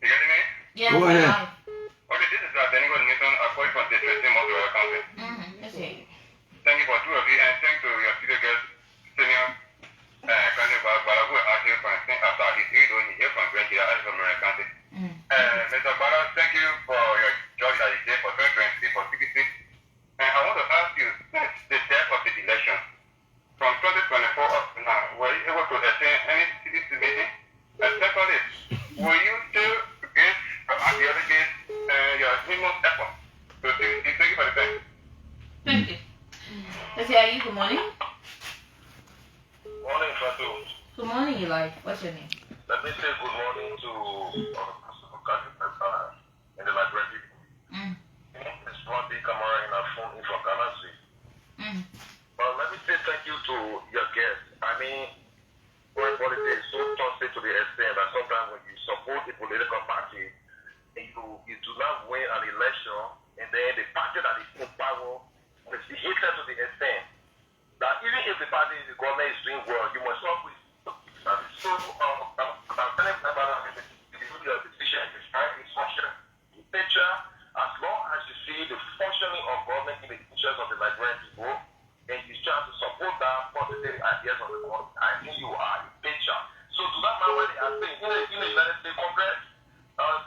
You getting me? Yeah. Go ahead. Live. Okay, this is Daniel Nation. I call you from the Tracing of your country. Let's hear you. Thank you for 2 of you, and thank to your studio guest, Senior Kangar Balabu, asking for after his video here from Grand Jeddah, from American County. Mr. Bala, thank you for your job that you did for 2023 for CDC. And I want to ask you, since the death of the election, from 2024 up to now, were you able to attend any CDC meeting Good morning, Eli. What's your name? Let me say good morning to in the library. It's one big camera in our phone in Ghana Street. Well, let me say thank you to your guests. I mean, foreign politics is so toxic to the extent that sometimes when you support a political party and you do not win an election, and then the party that is in power is hated to the extent that even if the party in the government is doing well, you must not win. And so, I'm telling everybody that the decision is right, it's functional. In nature, as long as you see the functioning of government in the interest of the Liberian people, and you try to support that positive ideas of the government, I think you are a picture. So do not mind what they are saying. In the United States Congress,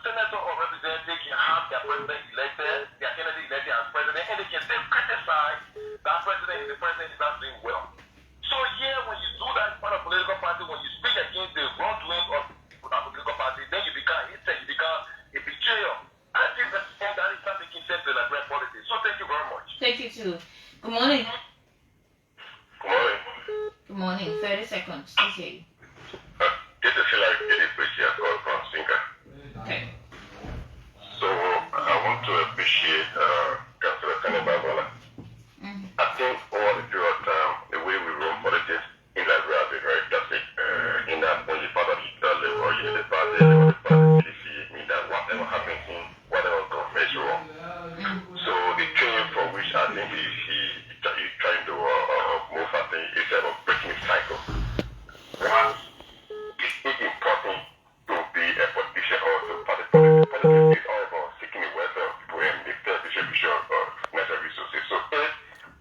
senator or representative can have their president elected, their candidate elected as president, and they can still criticize that president if the president is not doing well. So here, when you do that part of political party, when you speak against the wrongdoing of that political party, then you become hated, you become a betrayer. I think that is not making sense to the Liberian politics. So thank you very much. Thank you too. Good morning. Good morning. Good morning. 30 seconds. Please hear you. This is like Eddie Bridget from Singer. Okay. So I want to appreciate Councillor Kangar-Lawrence. I think over the period of time, the way we run politics in Liberia has been very toxic. In that when you're part of the Labour Unity Party, the CDC, mean that whatever happens in whatever government is wrong. So the change for which I think he's trying to move, I think, is about breaking the cycle. It's important to be a politician or to participate. Politics is all about seeking the welfare of people and the distribution of natural resources. So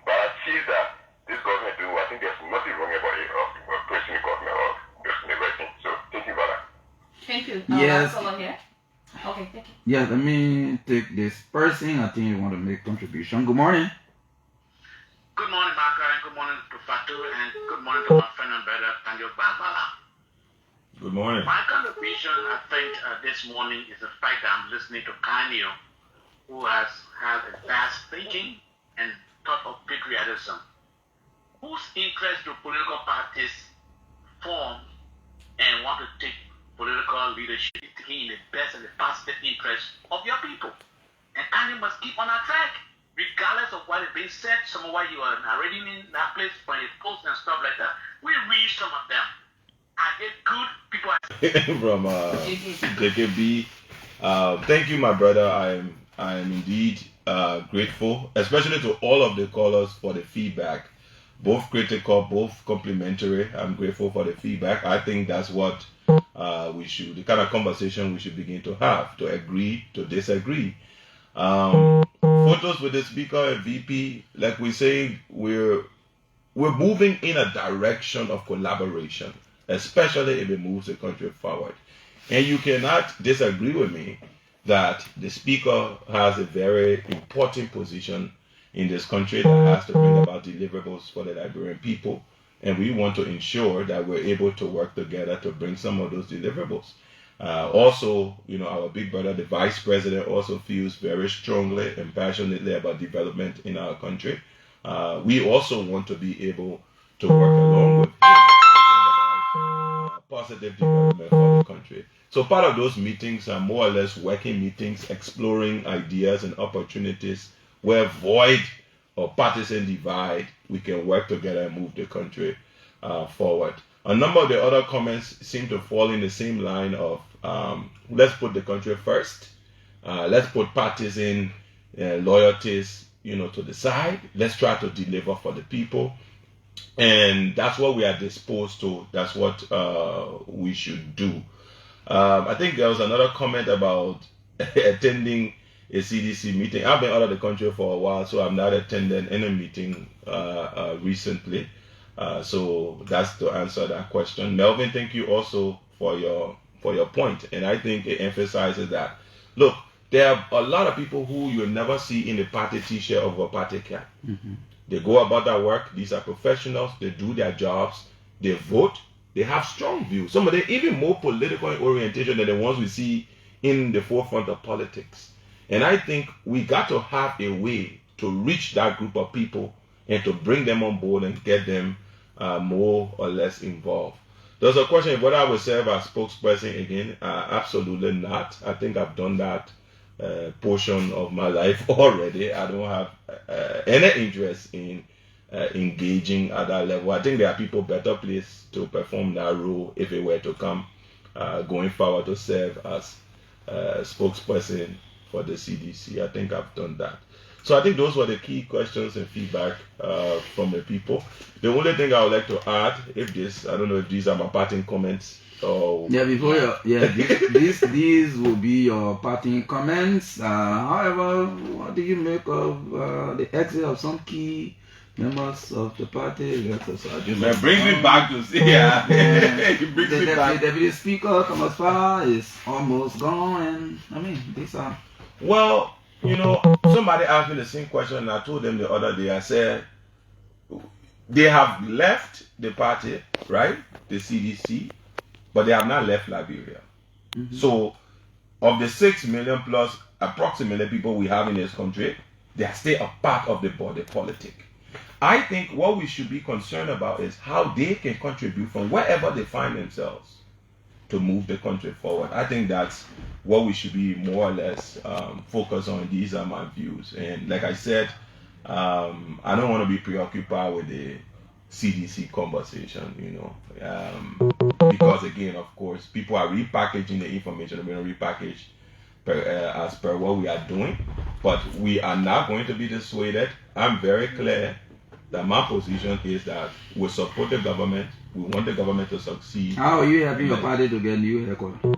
but I see that this government do, I think there's nothing wrong about it of pressing the government or just the right thing. So thank you for that. Thank you. Yes. Here. Okay, thank you. Yeah, let me take this person. I think you want to make contribution. Good morning. Good morning, Marco, and good morning to Fatu, and good morning to my friend and brother, Kanyo Barbala. Good morning. My contribution, I think, this morning is the fact that I'm listening to Kanyo, who has had a vast thinking and thought of patriotism. Whose interest do political parties form and want to take political leadership in the best and the positive interest of your people? And Kanyo must keep on our track, regardless of what is being said. Some of what you are narrating in that place when it's posts and stuff like that, we read some of them. I get good people. From JKB. Thank you, my brother. I am indeed grateful, especially to all of the callers for the feedback, both critical, both complimentary. I'm grateful for the feedback. I think that's what the kind of conversation we should begin to have, to agree, to disagree. Photos with the speaker and VP, like we say, we're moving in a direction of collaboration, especially if it moves the country forward. And you cannot disagree with me that the speaker has a very important position in this country that has to bring about deliverables for the Liberian people. And we want to ensure that we're able to work together to bring some of those deliverables. Also, our big brother, the vice president, also feels very strongly and passionately about development in our country. We also want to be able to work along with him to bring about positive development for the country. So part of those meetings are more or less working meetings, exploring ideas and opportunities where void or partisan divide, we can work together and move the country forward. A number of the other comments seem to fall in the same line of let's put the country first. Let's put partisan loyalties, to the side. Let's try to deliver for the people. And that's what we are disposed to. That's what we should do. I think there was another comment about attending a CDC meeting. I've been out of the country for a while, so I've not attended any meeting recently. So that's to answer that question. Melvin, thank you also for your point. And I think it emphasizes that, look, there are a lot of people who you'll never see in the party t-shirt of a party cap. Mm-hmm. They go about their work. These are professionals. They do their jobs. They vote. They have strong views. Some of them even more political in orientation than the ones we see in the forefront of politics. And I think we got to have a way to reach that group of people and to bring them on board and get them more or less involved. There's a question whether I would serve as spokesperson again. Absolutely not. I think I've done that portion of my life already. I don't have any interest in engaging at that level. I think there are people better placed to perform that role if it were to come going forward to serve as spokesperson for the CDC. I think I've done that. So I think those were the key questions and feedback from the people. The only thing I would like to add, I don't know if these are my parting comments. These will be your parting comments. However, what do you make of the exit of some key members of the party? It brings me back to see. It brings me back. The deputy speaker, Thomas Farr, is almost gone, and these are. Well, somebody asked me the same question, and I told them the other day. I said they have left the party, right? The CDC. But they have not left Liberia. Mm-hmm. So, of the 6 million plus approximately people we have in this country, they are still a part of the body politic. I think what we should be concerned about is how they can contribute from wherever they find themselves to move the country forward. I think that's what we should be more or less focused on. These are my views. And like I said, I don't want to be preoccupied with the CDC conversation, because again, of course, people are repackaging the information. We're going to repackage as per what we are doing, but we are not going to be dissuaded. I'm very clear that my position is that we support the government. We want the government to succeed. How are you helping your party to get new headquarters?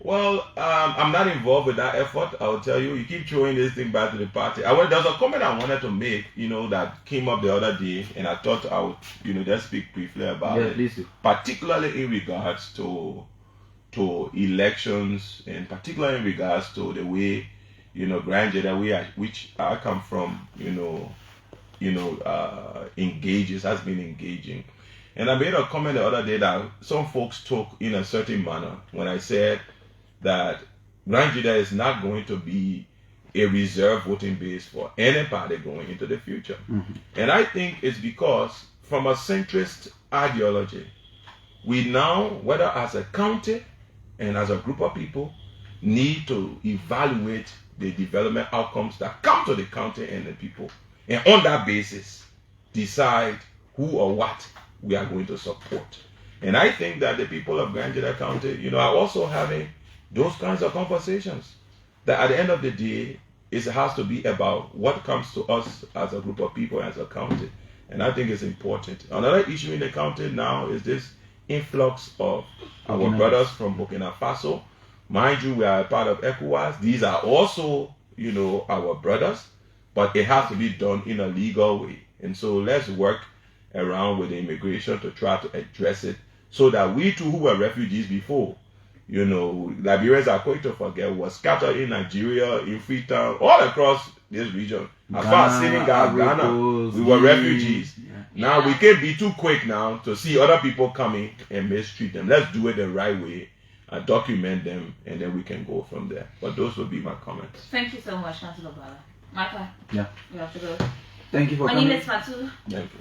Well, I'm not involved with that effort. I'll tell you. You keep throwing this thing back to the party. There's a comment I wanted to make, that came up the other day, and I thought I would, just speak briefly about it. Please do. Particularly in regards to elections, and particularly in regards to the way, Grand Jeddah, which I come from, has been engaging. And I made a comment the other day that some folks took in a certain manner when I said that Grand Jeddah is not going to be a reserve voting base for any party going into the future. Mm-hmm. And I think it's because from a centrist ideology, we now, whether as a county and as a group of people, need to evaluate the development outcomes that come to the county and the people. And on that basis, decide who or what we are going to support. And I think that the people of Grand Jeddah County, are also having those kinds of conversations. That at the end of the day, it has to be about what comes to us as a group of people, as a county. And I think it's important. Another issue in the county now is this influx of our brothers from Burkina Faso. Mind you, we are a part of ECOWAS. These are also, our brothers. But it has to be done in a legal way. And so let's work around with the immigration to try to address it so that we too, who were refugees before, Liberians are quick to forget, was scattered in Nigeria, in Freetown, all across this region. As far as Senegal, Ghana, we were refugees. Yeah. Now we can't be too quick now to see other people coming and mistreat them. Let's do it the right way and document them, and then we can go from there. But those would be my comments. Thank you so much, Councillor Bala. Michael? Yeah. You have to go. Thank you for coming. My name is Fatu. Thank you.